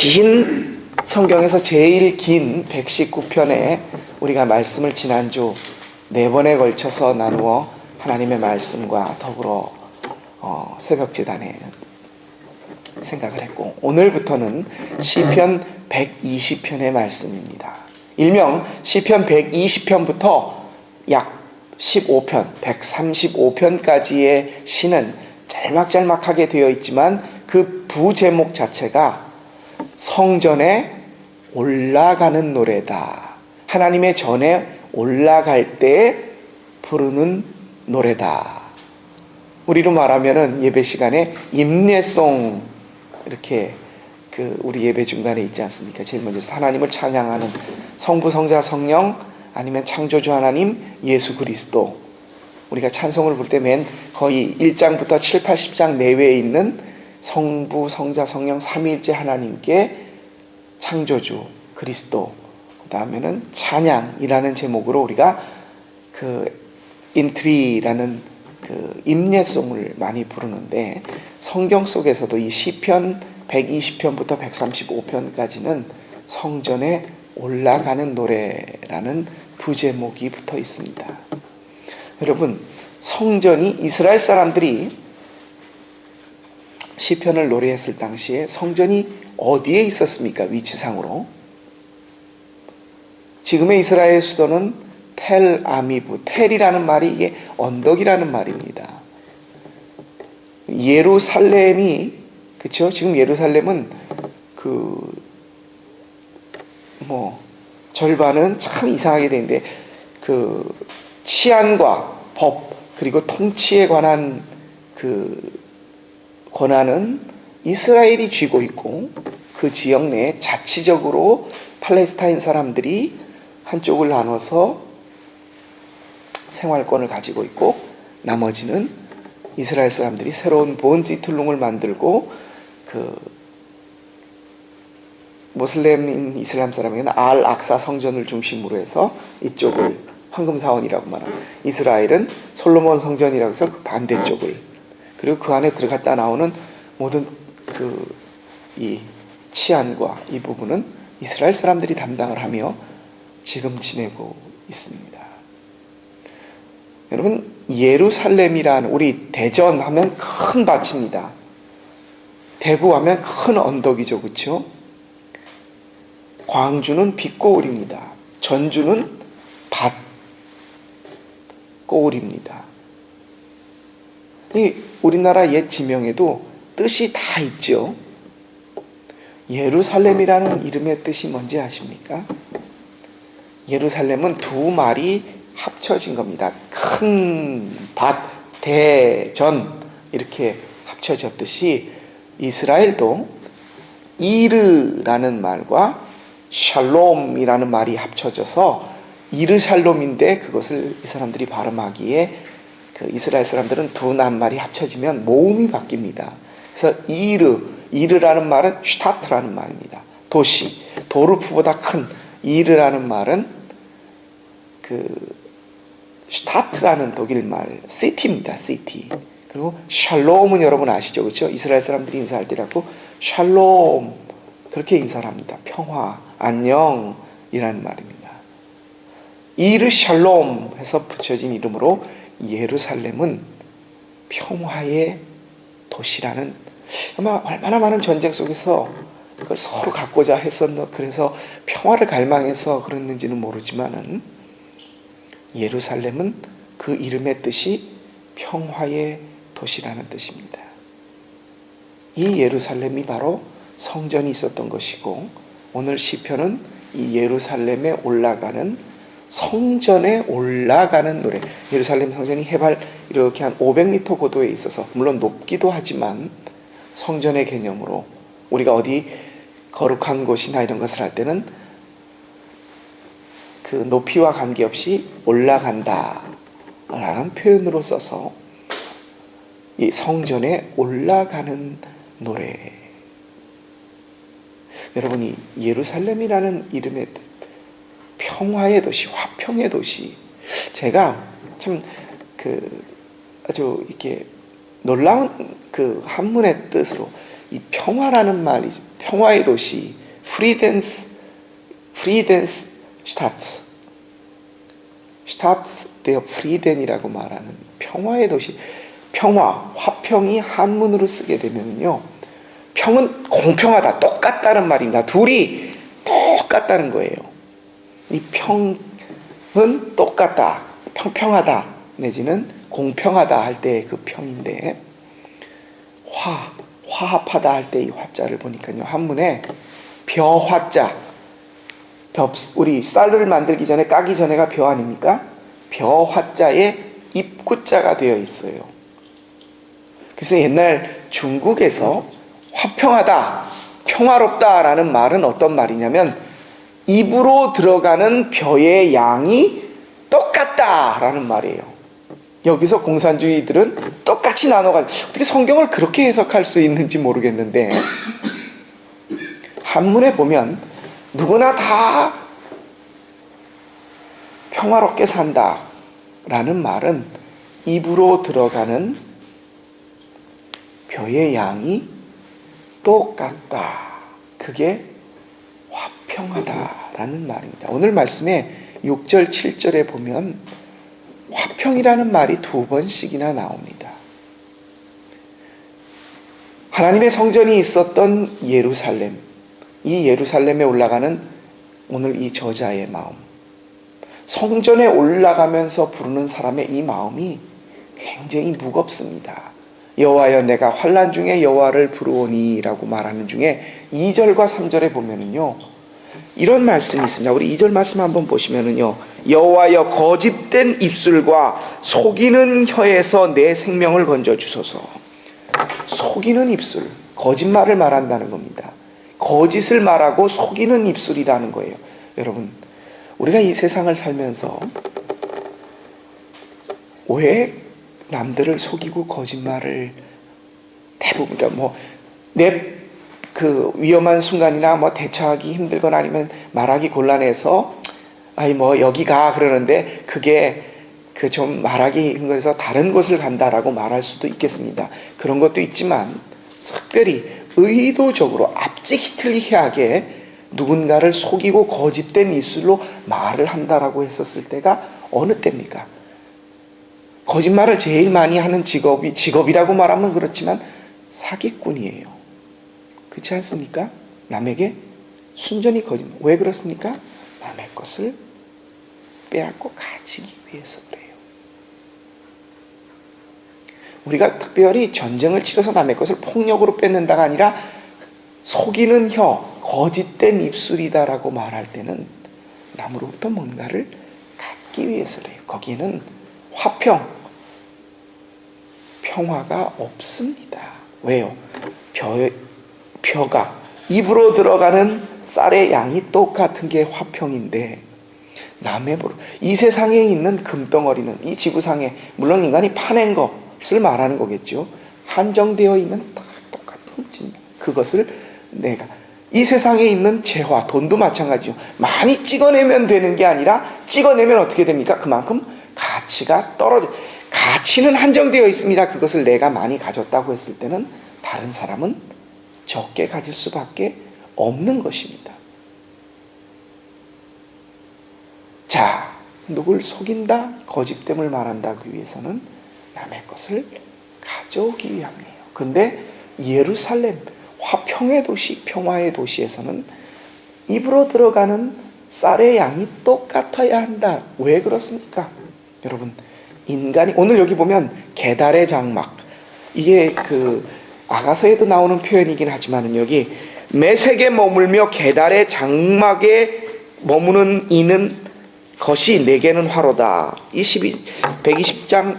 긴 성경에서 제일 긴 119편에 우리가 말씀을 지난주 4번에 걸쳐서 나누어 하나님의 말씀과 더불어 새벽 제단에 생각을 했고, 오늘부터는 시편 120편의 말씀입니다. 일명 시편 120편부터 약 15편, 135편까지의 시는 짤막짤막하게 되어 있지만 그 부제목 자체가 성전에 올라가는 노래다. 하나님의 전에 올라갈 때 부르는 노래다. 우리로 말하면은 예배 시간에 임례송, 이렇게 우리 예배 중간에 있지 않습니까? 제일 먼저 하나님을 찬양하는 성부, 성자, 성령, 아니면 창조주 하나님, 예수 그리스도. 우리가 찬송을 부를 때 맨 거의 1장부터 7, 80장 내외에 있는 성부, 성자, 성령 삼위일체 하나님께 창조주 그리스도, 그 다음에는 찬양이라는 제목으로 우리가 인트리라는 임례송을 많이 부르는데, 성경 속에서도 이 시편 120편부터 135편까지는 성전에 올라가는 노래라는 부제목이 붙어 있습니다. 여러분, 성전이, 이스라엘 사람들이 시편을 노래했을 당시에 성전이 어디에 있었습니까? 위치상으로. 지금의 이스라엘 수도는 텔 아미브, 텔이라는 말이 이게 언덕이라는 말입니다. 예루살렘이, 그렇죠? 지금 예루살렘은 절반은 참 이상하게 되는데 치안과 법 그리고 통치에 관한 권한은 이스라엘이 쥐고 있고, 그 지역 내에 자치적으로 팔레스타인 사람들이 한쪽을 나눠서 생활권을 가지고 있고, 나머지는 이스라엘 사람들이 새로운 본지툴룽을 만들고, 모슬렘인 이슬람 사람에게는 알 악사 성전을 중심으로 해서 이쪽을 황금사원이라고 말하고, 이스라엘은 솔로몬 성전이라고 해서 그 반대쪽을, 그리고 그 안에 들어갔다 나오는 모든 이 치안과 이 부분은 이스라엘 사람들이 담당을 하며 지금 지내고 있습니다. 여러분, 예루살렘이란, 우리 대전 하면 큰 밭입니다. 대구 하면 큰 언덕이죠, 그렇죠? 광주는 빚고을입니다. 전주는 밭고을입니다. 이 우리나라 옛 지명에도 뜻이 다 있죠. 예루살렘이라는 이름의 뜻이 뭔지 아십니까? 예루살렘은 두 말이 합쳐진 겁니다. 큰 밭, 대전, 이렇게 합쳐졌듯이 이스라엘도 이르라는 말과 샬롬이라는 말이 합쳐져서 이르샬롬인데, 그것을 이 사람들이 발음하기에 이스라엘 사람들은 두 낱말이 합쳐지면 모음이 바뀝니다. 그래서 이르라는 말은 슈타트라는 말입니다. 도시, 도르프보다 큰. 이르라는 말은 슈타트라는 독일말 시티입니다. 시티. 그리고 샬롬은 여러분 아시죠? 그렇죠? 이스라엘 사람들이 인사할 때라고 샬롬, 그렇게 인사를 합니다. 평화, 안녕이라는 말입니다. 이르 샬롬 해서 붙여진 이름으로 예루살렘은 평화의 도시라는, 아마 얼마나 많은 전쟁 속에서 그걸 서로 갖고자 했었나, 그래서 평화를 갈망해서 그랬는지는 모르지만은 예루살렘은 그 이름의 뜻이 평화의 도시라는 뜻입니다. 이 예루살렘이 바로 성전이 있었던 것이고, 오늘 시편은 이 예루살렘에 올라가는, 성전에 올라가는 노래. 예루살렘 성전이 해발 이렇게 한 500m 고도에 있어서, 물론 높기도 하지만 성전의 개념으로 우리가 어디 거룩한 곳이나 이런 것을 할 때는 그 높이와 관계없이 올라간다 라는 표현으로 써서 이 성전에 올라가는 노래. 여러분이 예루살렘이라는 이름의 평화의 도시, 화평의 도시. 제가 참 아주 이렇게 놀라운 한문의 뜻으로 이 평화라는 말이 평화의 도시 프리덴스 슈타츠 데어 프리덴이라고 말하는 평화의 도시. 평화, 화평이 한문으로 쓰게 되면요, 평은 공평하다, 똑같다는 말입니다. 둘이 똑같다는 거예요. 이 평은 똑같다, 평평하다 내지는 공평하다 할 때 그 평인데, 화합하다 할 때 이 화자를 보니까요, 한문에 벼화자, 우리 쌀을 만들기 전에 까기 전에가 벼 아닙니까? 벼화자에 입구자가 되어 있어요. 그래서 옛날 중국에서 화평하다, 평화롭다라는 말은 어떤 말이냐면 입으로 들어가는 벼의 양이 똑같다라는 말이에요. 여기서 공산주의들은 똑같이 나눠가지고 어떻게 성경을 그렇게 해석할 수 있는지 모르겠는데, 한문에 보면 누구나 다 평화롭게 산다라는 말은 입으로 들어가는 벼의 양이 똑같다, 그게 화평하다라는 말입니다. 오늘 말씀에 6절 7절에 보면 화평이라는 말이 2번씩이나 나옵니다. 하나님의 성전이 있었던 예루살렘, 이 예루살렘에 올라가는 오늘 이 저자의 마음, 성전에 올라가면서 부르는 사람의 이 마음이 굉장히 무겁습니다. 여호와여, 내가 환난 중에 여호와를 부르오니 라고 말하는 중에 2절과 3절에 보면은요, 이런 말씀이 있습니다. 우리 2절 말씀 한번 보시면은요, 여호와여, 거짓된 입술과 속이는 혀에서 내 생명을 건져 주소서. 속이는 입술, 거짓말을 말한다는 겁니다. 거짓을 말하고 속이는 입술이라는 거예요. 여러분, 우리가 이 세상을 살면서 왜 남들을 속이고 거짓말을 대부분, 그러니까 내 그 위험한 순간이나 대처하기 힘들거나 아니면 말하기 곤란해서 여기 가 그러는데 그게 좀 말하기 힘들어서 다른 곳을 간다라고 말할 수도 있겠습니다. 그런 것도 있지만 특별히 의도적으로 앞지히틀리하게 누군가를 속이고 거짓된 입술로 말을 한다라고 했었을 때가 어느 때입니까? 거짓말을 제일 많이 하는 직업이라고 말하면 그렇지만 사기꾼이에요. 그렇지 않습니까? 남에게 순전히 거짓말. 왜 그렇습니까? 남의 것을 빼앗고 가지기 위해서 그래요. 우리가 특별히 전쟁을 치러서 남의 것을 폭력으로 뺏는다가 아니라 속이는 혀, 거짓된 입술이다라고 말할 때는 남으로부터 뭔가를 갖기 위해서 그래요. 거기에는 화평, 평화가 없습니다. 왜요? 벼가 입으로 들어가는 쌀의 양이 똑같은 게 화평인데, 남의 이 세상에 있는 금덩어리는 이 지구상에, 물론 인간이 파낸 것을 말하는 거겠죠. 한정되어 있는 다 똑같은 그것을 내가, 이 세상에 있는 재화, 돈도 마찬가지죠. 많이 찍어내면 되는 게 아니라 찍어내면 어떻게 됩니까? 그만큼 가치가 떨어져. 가치는 한정되어 있습니다. 그것을 내가 많이 가졌다고 했을 때는 다른 사람은 적게 가질 수밖에 없는 것입니다. 자, 누굴 속인다, 거짓됨을 말한다기 위해서는 남의 것을 가져오기 위함이에요. 근데 예루살렘, 화평의 도시, 평화의 도시에서는 입으로 들어가는 쌀의 양이 똑같아야 한다. 왜 그렇습니까? 여러분, 인간이, 오늘 여기 보면 계달의 장막, 이게 아가서에도 나오는 표현이긴 하지만 여기 메색에 머물며 계달의 장막에 머무는 이는 것이 내게는 화로다. 120장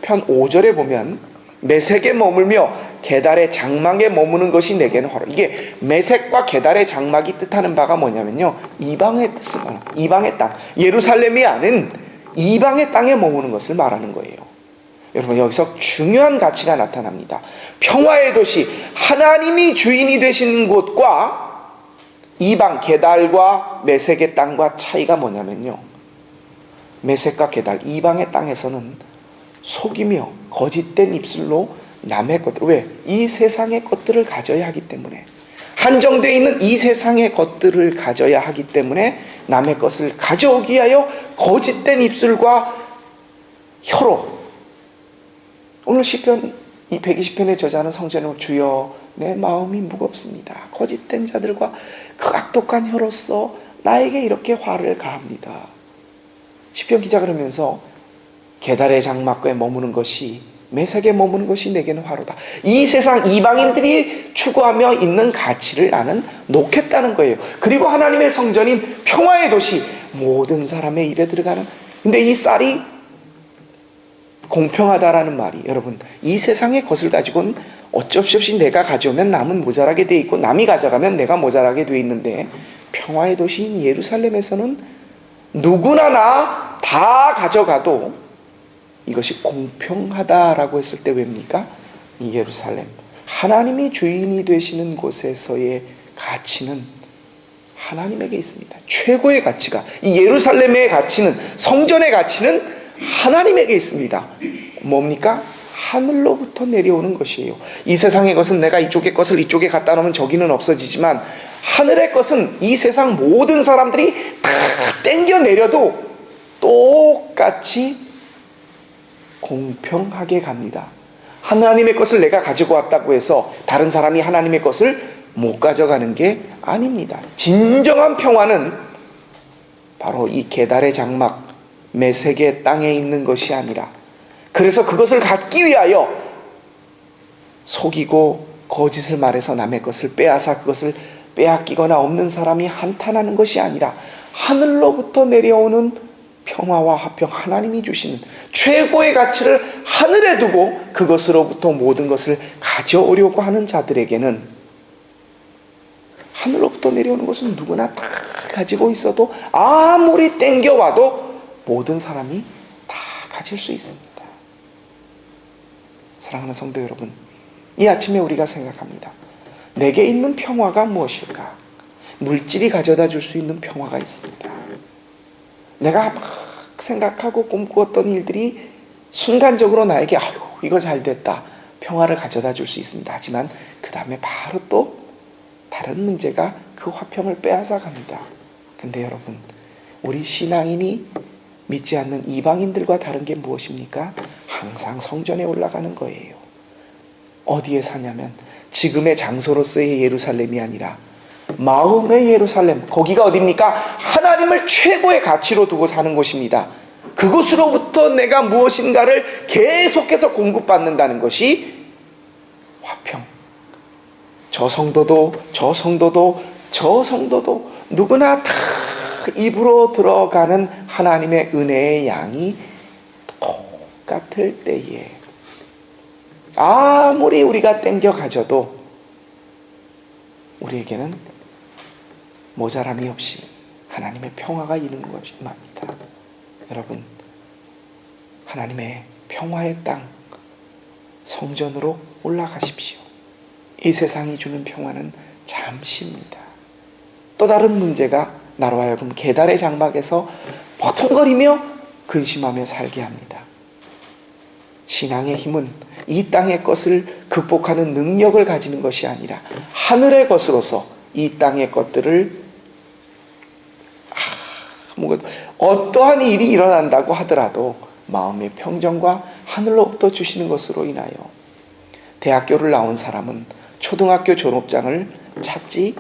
편 5절에 보면 메색에 머물며 계달의 장막에 머무는 것이 내게는 화로. 이게 메색과 계달의 장막이 뜻하는 바가 뭐냐면요, 이방의 뜻을 말합니다. 이방의 땅, 예루살렘이 아닌 이방의 땅에 머무는 것을 말하는 거예요. 여러분, 여기서 중요한 가치가 나타납니다. 평화의 도시, 하나님이 주인이 되시는 곳과 이방 게달과 메색의 땅과 차이가 뭐냐면요, 메색과 게달, 이방의 땅에서는 속이며 거짓된 입술로 남의 것들, 왜? 이 세상의 것들을 가져야 하기 때문에, 한정되어 있는 이 세상의 것들을 가져야 하기 때문에 남의 것을 가져오기 위하여 거짓된 입술과 혀로, 오늘 시편 이 120편의 저자는 성전을 주여 내 마음이 무겁습니다. 거짓된 자들과 그 악독한 혀로서 나에게 이렇게 화를 가합니다. 시편 기자 그러면서 계달의 장막에 머무는 것이, 매색에 머무는 것이 내게는 화로다. 이 세상 이방인들이 추구하며 있는 가치를 나는 놓겠다는 거예요. 그리고 하나님의 성전인 평화의 도시, 모든 사람의 입에 들어가는, 근데 이 쌀이 공평하다라는 말이, 여러분, 이 세상의 것을 가지고는 어쩔 수 없이 내가 가져오면 남은 모자라게 돼 있고 남이 가져가면 내가 모자라게 돼 있는데, 평화의 도시인 예루살렘에서는 누구나 다 가져가도 이것이 공평하다라고 했을 때 왜입니까? 이 예루살렘, 하나님이 주인이 되시는 곳에서의 가치는 하나님에게 있습니다. 최고의 가치가, 이 예루살렘의 가치는, 성전의 가치는 하나님에게 있습니다. 뭡니까? 하늘로부터 내려오는 것이에요. 이 세상의 것은 내가 이쪽의 것을 이쪽에 갖다 놓으면 저기는 없어지지만, 하늘의 것은 이 세상 모든 사람들이 다 땡겨 내려도 똑같이 공평하게 갑니다. 하나님의 것을 내가 가지고 왔다고 해서 다른 사람이 하나님의 것을 못 가져가는 게 아닙니다. 진정한 평화는 바로 이 계달의 장막, 매색의 땅에 있는 것이 아니라, 그래서 그것을 갖기 위하여 속이고 거짓을 말해서 남의 것을 빼앗아 그것을 빼앗기거나 없는 사람이 한탄하는 것이 아니라, 하늘로부터 내려오는 평화와 화평, 하나님이 주시는 최고의 가치를 하늘에 두고 그것으로부터 모든 것을 가져오려고 하는 자들에게는, 하늘로부터 내려오는 것은 누구나 다 가지고 있어도 아무리 땡겨와도 모든 사람이 다 가질 수 있습니다. 사랑하는 성도 여러분, 이 아침에 우리가 생각합니다. 내게 있는 평화가 무엇일까? 물질이 가져다 줄 수 있는 평화가 있습니다. 내가 막 생각하고 꿈꾸었던 일들이 순간적으로 나에게 아유 이거 잘 됐다, 평화를 가져다 줄 수 있습니다. 하지만 그 다음에 바로 또 다른 문제가 그 화평을 빼앗아 갑니다. 근데 여러분, 우리 신앙인이 믿지 않는 이방인들과 다른 게 무엇입니까? 항상 성전에 올라가는 거예요. 어디에 사냐면 지금의 장소로서의 예루살렘이 아니라 마음의 예루살렘, 거기가 어디입니까? 하나님을 최고의 가치로 두고 사는 곳입니다. 그곳으로부터 내가 무엇인가를 계속해서 공급받는다는 것이 화평. 저 성도도 누구나 다 입으로 들어가는 하나님의 은혜의 양이 똑같을 때에 아무리 우리가 땡겨 가져도 우리에게는 모자람이 없이 하나님의 평화가 이루는 것입니다. 여러분, 하나님의 평화의 땅, 성전으로 올라가십시오. 이 세상이 주는 평화는 잠시입니다. 또 다른 문제가 나로 하여금 계달의 장막에서 버둥거리며 근심하며 살게 합니다. 신앙의 힘은 이 땅의 것을 극복하는 능력을 가지는 것이 아니라 하늘의 것으로서 이 땅의 것들을 어떠한 일이 일어난다고 하더라도 마음의 평정과 하늘로부터 주시는 것으로 인하여, 대학교를 나온 사람은 초등학교 졸업장을 찾지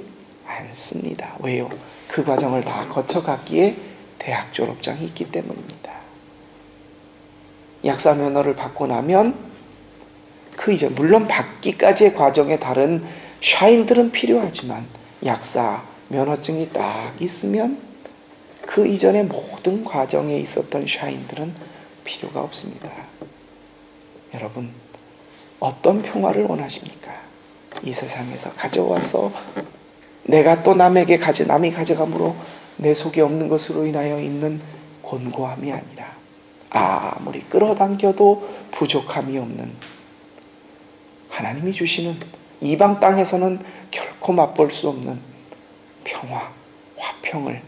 않습니다. 왜요? 그 과정을 다 거쳐갔기에 대학 졸업장이 있기 때문입니다. 약사 면허를 받고 나면 그 이제 물론 받기까지의 과정에 다른 샤인들은 필요하지만 약사 면허증이 딱 있으면 그 이전의 모든 과정에 있었던 샤인들은 필요가 없습니다. 여러분, 어떤 평화를 원하십니까? 이 세상에서 가져와서 내가 또 남이 가져감으로 내 속에 없는 것으로 인하여 있는 곤고함이 아니라 아무리 끌어당겨도 부족함이 없는, 하나님이 주시는 이방 땅에서는 결코 맛볼 수 없는 평화, 화평을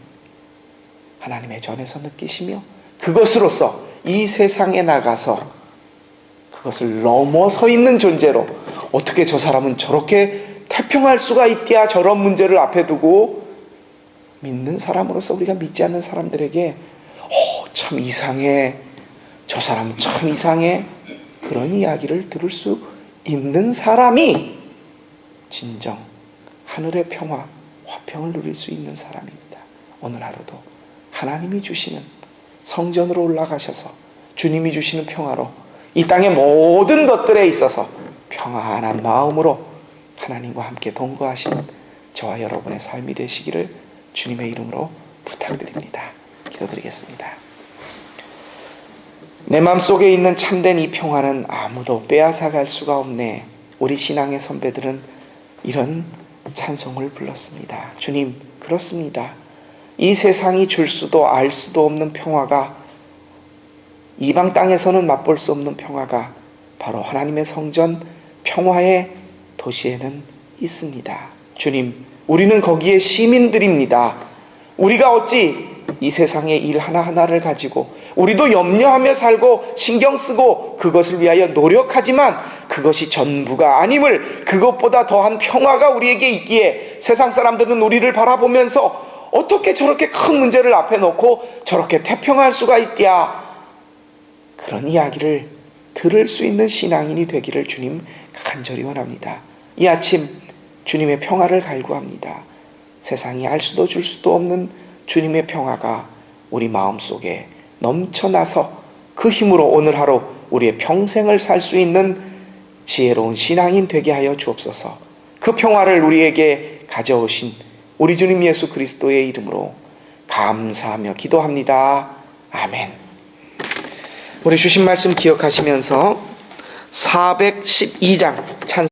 하나님의 전에서 느끼시며 그것으로서 이 세상에 나가서 그것을 넘어서 있는 존재로, 어떻게 저 사람은 저렇게 태평할 수가 있디야, 저런 문제를 앞에 두고, 믿는 사람으로서 우리가 믿지 않는 사람들에게 참 이상해, 저 사람은 참 이상해, 그런 이야기를 들을 수 있는 사람이 진정 하늘의 평화, 화평을 누릴 수 있는 사람입니다. 오늘 하루도 하나님이 주시는 성전으로 올라가셔서 주님이 주시는 평화로 이 땅의 모든 것들에 있어서 평안한 마음으로 하나님과 함께 동거하시는 저와 여러분의 삶이 되시기를 주님의 이름으로 부탁드립니다. 기도드리겠습니다. 내 마음속에 있는 참된 이 평화는 아무도 빼앗아갈 수가 없네. 우리 신앙의 선배들은 이런 찬송을 불렀습니다. 주님, 그렇습니다. 이 세상이 줄 수도 알 수도 없는 평화가, 이방 땅에서는 맛볼 수 없는 평화가 바로 하나님의 성전 평화의 도시에는 있습니다. 주님, 우리는 거기에 시민들입니다. 우리가 어찌 이 세상의 일 하나하나를 가지고 우리도 염려하며 살고 신경 쓰고 그것을 위하여 노력하지만 그것이 전부가 아님을, 그것보다 더한 평화가 우리에게 있기에 세상 사람들은 우리를 바라보면서 어떻게 저렇게 큰 문제를 앞에 놓고 저렇게 태평할 수가 있디야, 그런 이야기를 들을 수 있는 신앙인이 되기를 주님 간절히 원합니다. 이 아침 주님의 평화를 갈구합니다. 세상이 알 수도 줄 수도 없는 주님의 평화가 우리 마음속에 넘쳐나서 그 힘으로 오늘 하루 우리의 평생을 살 수 있는 지혜로운 신앙인 되게 하여 주옵소서. 그 평화를 우리에게 가져오신 우리 주님 예수 그리스도의 이름으로 감사하며 기도합니다. 아멘. 우리 주신 말씀 기억하시면서 412장 찬